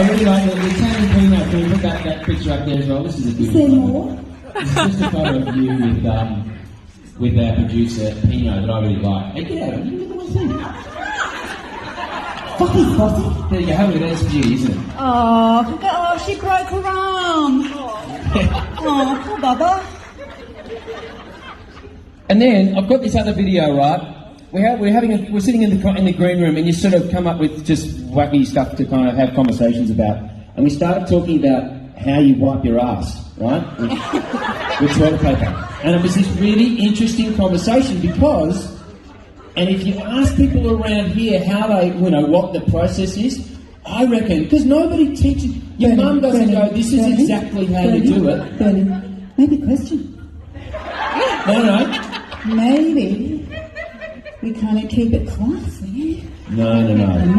I really like the Tammy Peanut. Can we put that picture up there as well? This is a good Say one. more. This is just a photo of you with our producer Pino that I really like. Hey, get out of it. Look at the one thing. Fucking bossy. There you go. Have a look at that. That's beauty, isn't it? Oh, she broke her arm. Oh, poor Bubba. And then I've got this other video, right? We're sitting in the green room, and you sort of come up with just wacky stuff to kind of have conversations about. And we started talking about how you wipe your ass, right? With toilet paper. And it was this really interesting conversation because, and if you ask people around here how they, what the process is, I reckon, because nobody teaches, your mum doesn't go, this is exactly how you do it. Bernie, maybe question. No. Maybe we kind of keep it classy. No.